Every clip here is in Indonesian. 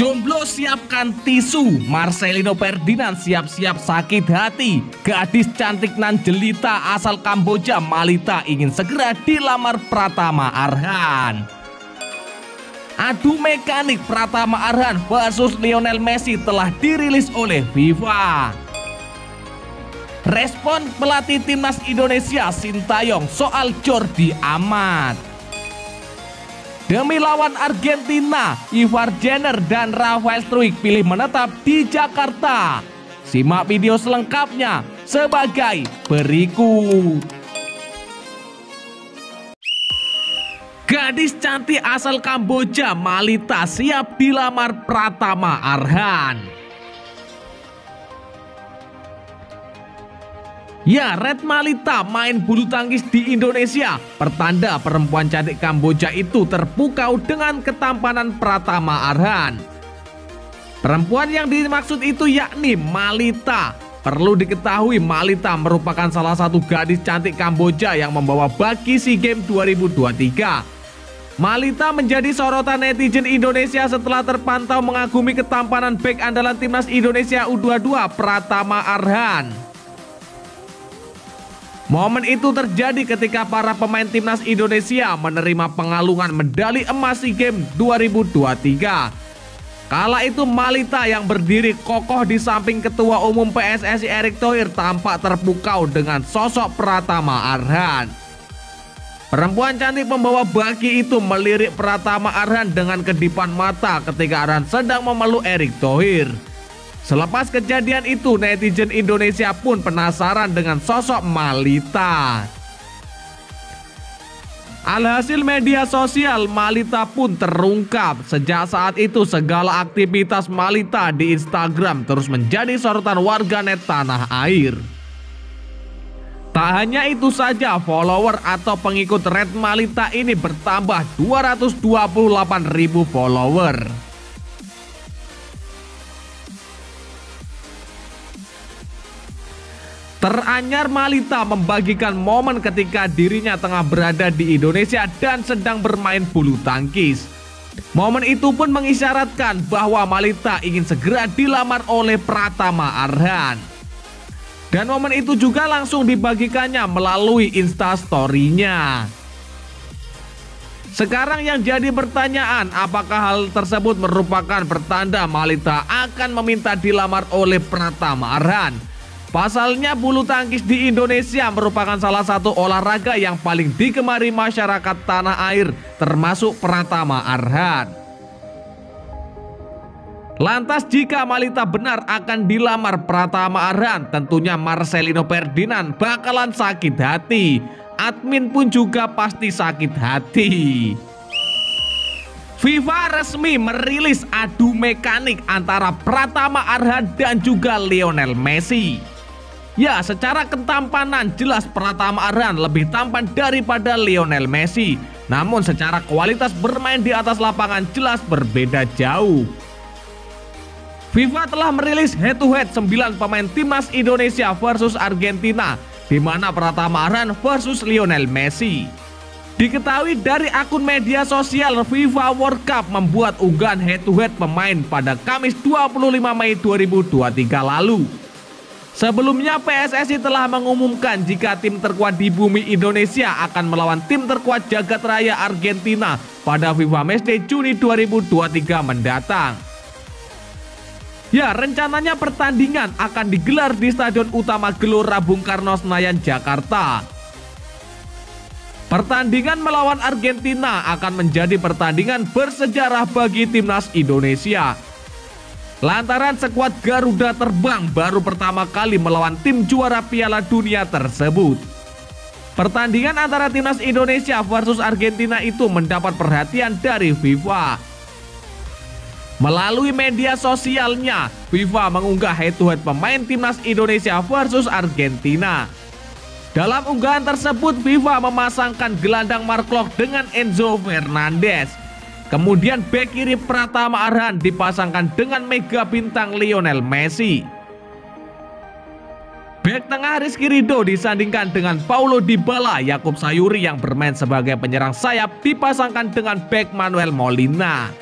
Jomblo siapkan tisu, Marcelino Ferdinand siap-siap sakit hati. Gadis cantik nan jelita asal Kamboja Malita ingin segera dilamar Pratama Arhan. Adu mekanik Pratama Arhan versus Lionel Messi telah dirilis oleh FIFA. Respon pelatih timnas Indonesia Sintayong soal Jordi Amat. Demi lawan Argentina, Ivar Jenner dan Rafael Struijk pilih menetap di Jakarta. Simak video selengkapnya sebagai berikut. Gadis cantik asal Kamboja Malita siap dilamar Pratama Arhan. Ya, Red Malita main bulu tangkis di Indonesia. Pertanda perempuan cantik Kamboja itu terpukau dengan ketampanan Pratama Arhan. Perempuan yang dimaksud itu yakni Malita. Perlu diketahui Malita merupakan salah satu gadis cantik Kamboja yang membawa baki SEA Games 2023. Malita menjadi sorotan netizen Indonesia setelah terpantau mengagumi ketampanan bek andalan timnas Indonesia U22 Pratama Arhan. Momen itu terjadi ketika para pemain timnas Indonesia menerima pengalungan medali emas SEA Games 2023. Kala itu Malita yang berdiri kokoh di samping Ketua Umum PSSI Erick Thohir tampak terpukau dengan sosok Pratama Arhan. Perempuan cantik membawa baki itu melirik Pratama Arhan dengan kedipan mata ketika Arhan sedang memeluk Erick Thohir. Selepas kejadian itu, netizen Indonesia pun penasaran dengan sosok Malita. Alhasil media sosial Malita pun terungkap. Sejak saat itu segala aktivitas Malita di Instagram terus menjadi sorotan warganet tanah air. Tak hanya itu saja, follower atau pengikut Red Malita ini bertambah 228.000 follower. Teranyar Malita membagikan momen ketika dirinya tengah berada di Indonesia dan sedang bermain bulu tangkis. Momen itu pun mengisyaratkan bahwa Malita ingin segera dilamar oleh Pratama Arhan. Dan momen itu juga langsung dibagikannya melalui Instastory-nya. Sekarang yang jadi pertanyaan, apakah hal tersebut merupakan pertanda Malita akan meminta dilamar oleh Pratama Arhan? Pasalnya bulu tangkis di Indonesia merupakan salah satu olahraga yang paling digemari masyarakat tanah air, termasuk Pratama Arhan. Lantas jika Malita benar akan dilamar Pratama Arhan, tentunya Marcelino Ferdinand bakalan sakit hati. Admin pun juga pasti sakit hati. FIFA resmi merilis adu mekanik antara Pratama Arhan dan juga Lionel Messi. Ya, secara ketampanan jelas Pratama Arhan lebih tampan daripada Lionel Messi. Namun secara kualitas bermain di atas lapangan jelas berbeda jauh. FIFA telah merilis head-to-head 9 pemain timnas Indonesia versus Argentina, di mana Pratama Arhan versus Lionel Messi. Diketahui dari akun media sosial, FIFA World Cup membuat unggahan head-to-head pemain pada Kamis 25 Mei 2023 lalu. Sebelumnya PSSI telah mengumumkan jika tim terkuat di bumi Indonesia akan melawan tim terkuat jagat raya Argentina pada FIFA Matchday Juni 2023 mendatang. Ya, rencananya pertandingan akan digelar di Stadion Utama Gelora Bung Karno Senayan, Jakarta. Pertandingan melawan Argentina akan menjadi pertandingan bersejarah bagi timnas Indonesia. Lantaran skuad Garuda Terbang baru pertama kali melawan tim juara Piala Dunia tersebut. Pertandingan antara timnas Indonesia versus Argentina itu mendapat perhatian dari FIFA. Melalui media sosialnya, FIFA mengunggah head-to-head pemain timnas Indonesia versus Argentina. Dalam unggahan tersebut, FIFA memasangkan gelandang Mark Klok dengan Enzo Fernandez. Kemudian bek kiri Pratama Arhan dipasangkan dengan mega bintang Lionel Messi. Bek tengah Rizky Ridho disandingkan dengan Paulo Dybala. Yakub Sayuri yang bermain sebagai penyerang sayap dipasangkan dengan bek Manuel Molina.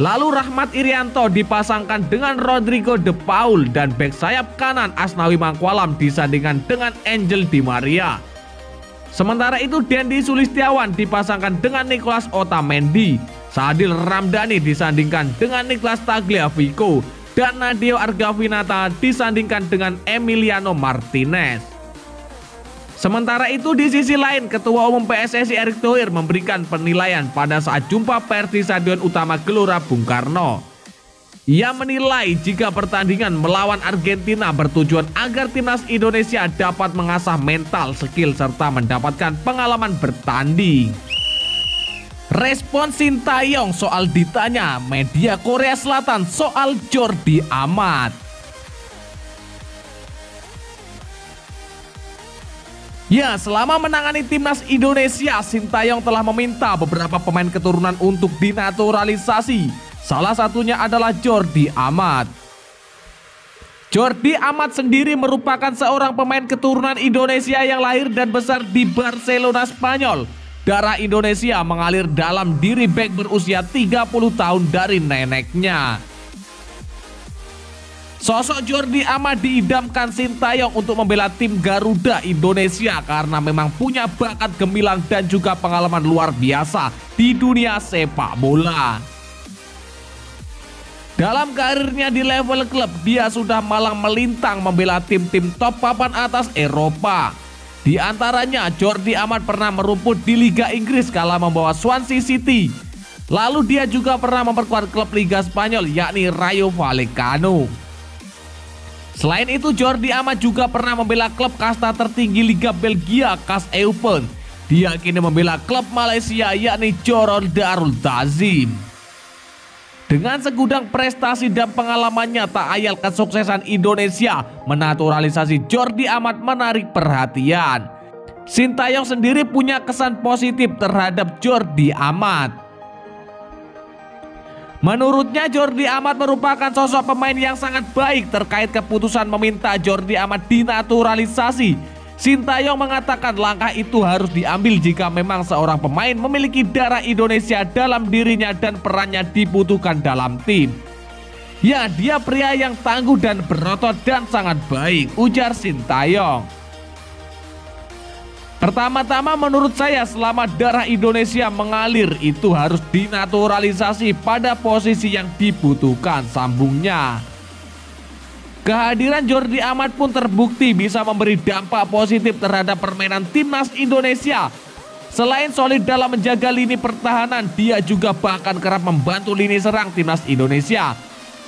Lalu Rahmat Irianto dipasangkan dengan Rodrigo De Paul dan bek sayap kanan Asnawi Mangkualam disandingkan dengan Angel Di Maria. Sementara itu Dendi Sulistiawan dipasangkan dengan Nicolas Otamendi, Sadil Ramdhani disandingkan dengan Nicolas Tagliafico, dan Nadeo Argavinata disandingkan dengan Emiliano Martinez. Sementara itu di sisi lain, Ketua Umum PSSI Erick Thohir memberikan penilaian pada saat jumpa pers di Stadion Utama Gelora Bung Karno. Ia menilai jika pertandingan melawan Argentina bertujuan agar timnas Indonesia dapat mengasah mental, skill, serta mendapatkan pengalaman bertanding. Respon Sintayong soal ditanya media Korea Selatan soal Jordi Amat. Ya, selama menangani timnas Indonesia, Sintayong telah meminta beberapa pemain keturunan untuk dinaturalisasi. Salah satunya adalah Jordi Amat. Jordi Amat sendiri merupakan seorang pemain keturunan Indonesia yang lahir dan besar di Barcelona, Spanyol. Darah Indonesia mengalir dalam diri bek berusia 30 tahun dari neneknya. Sosok Jordi Amat diidamkan Sintayong untuk membela tim Garuda Indonesia karena memang punya bakat gemilang dan juga pengalaman luar biasa di dunia sepak bola. Dalam karirnya di level klub, dia sudah malang melintang membela tim-tim top papan atas Eropa. Di antaranya Jordi Amat pernah merumput di Liga Inggris kala membawa Swansea City. Lalu dia juga pernah memperkuat klub Liga Spanyol yakni Rayo Vallecano. Selain itu, Jordi Amat juga pernah membela klub kasta tertinggi Liga Belgia KAS Eupen. Dia kini membela klub Malaysia yakni Johor Darul Ta'zim. Dengan segudang prestasi dan pengalamannya, tak ayal kesuksesan Indonesia menaturalisasi Jordi Amat menarik perhatian. Sintayong sendiri punya kesan positif terhadap Jordi Amat. Menurutnya Jordi Amat merupakan sosok pemain yang sangat baik. Terkait keputusan meminta Jordi Amat dinaturalisasi, Sintayong mengatakan langkah itu harus diambil jika memang seorang pemain memiliki darah Indonesia dalam dirinya dan perannya dibutuhkan dalam tim. Ya, dia pria yang tangguh dan berotot dan sangat baik, ujar Sintayong. Pertama-tama menurut saya selama darah Indonesia mengalir itu harus dinaturalisasi pada posisi yang dibutuhkan, sambungnya. Kehadiran Jordi Amat pun terbukti bisa memberi dampak positif terhadap permainan timnas Indonesia. Selain solid dalam menjaga lini pertahanan, dia juga bahkan kerap membantu lini serang timnas Indonesia.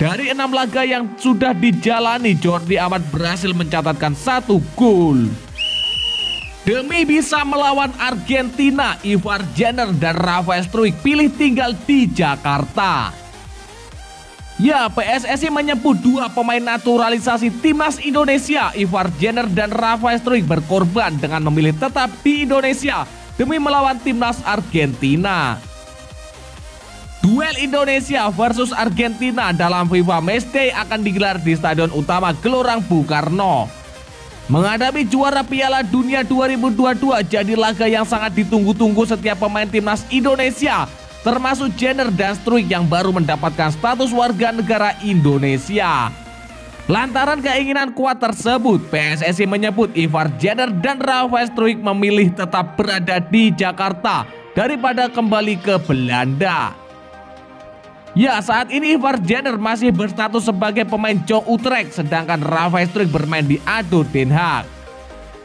Dari 6 laga yang sudah dijalani, Jordi Amat berhasil mencatatkan 1 gol. Demi bisa melawan Argentina, Ivar Jenner dan Rafael Struijk pilih tinggal di Jakarta. Ya, PSSI menyebut 2 pemain naturalisasi timnas Indonesia, Ivar Jenner dan Rafael Struijk berkorban dengan memilih tetap di Indonesia demi melawan timnas Argentina. Duel Indonesia versus Argentina dalam FIFA Matchday akan digelar di Stadion Utama Gelora Bung Karno. Menghadapi juara Piala Dunia 2022 jadi laga yang sangat ditunggu-tunggu setiap pemain timnas Indonesia, termasuk Jenner dan Struijk yang baru mendapatkan status warga negara Indonesia. Lantaran keinginan kuat tersebut, PSSI menyebut Ivar Jenner dan Rafael Struijk memilih tetap berada di Jakarta daripada kembali ke Belanda. Ya, saat ini Ivar Jenner masih berstatus sebagai pemain Jong Utrecht, sedangkan Rafael Struijk bermain di ADO Den Haag.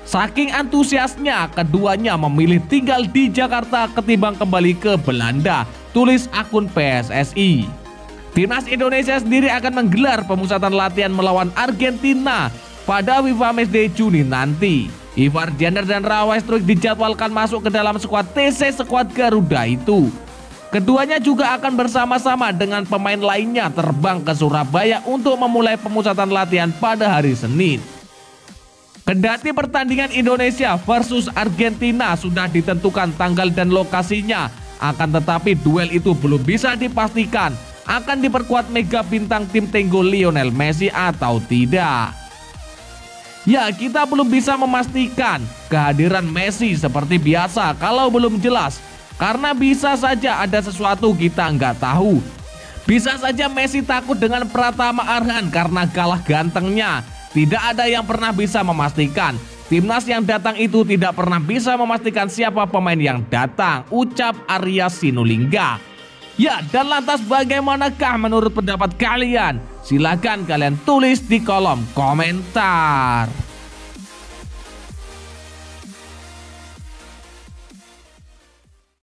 Saking antusiasnya, keduanya memilih tinggal di Jakarta ketimbang kembali ke Belanda, tulis akun PSSI. Timnas Indonesia sendiri akan menggelar pemusatan latihan melawan Argentina pada FIFA Matchday Juni nanti. Ivar Jenner dan Rafael Struijk dijadwalkan masuk ke dalam skuad TC skuad Garuda itu. Keduanya juga akan bersama-sama dengan pemain lainnya terbang ke Surabaya untuk memulai pemusatan latihan pada hari Senin. Kendati pertandingan Indonesia versus Argentina sudah ditentukan tanggal dan lokasinya, akan tetapi duel itu belum bisa dipastikan akan diperkuat mega bintang tim tenggo Lionel Messi atau tidak. Ya, kita belum bisa memastikan kehadiran Messi seperti biasa kalau belum jelas. Karena bisa saja ada sesuatu kita nggak tahu. Bisa saja Messi takut dengan Pratama Arhan karena kalah gantengnya. Tidak ada yang pernah bisa memastikan. Timnas yang datang itu tidak pernah bisa memastikan siapa pemain yang datang, ucap Arya Sinulinga. Ya, dan lantas bagaimanakah menurut pendapat kalian? Silahkan kalian tulis di kolom komentar.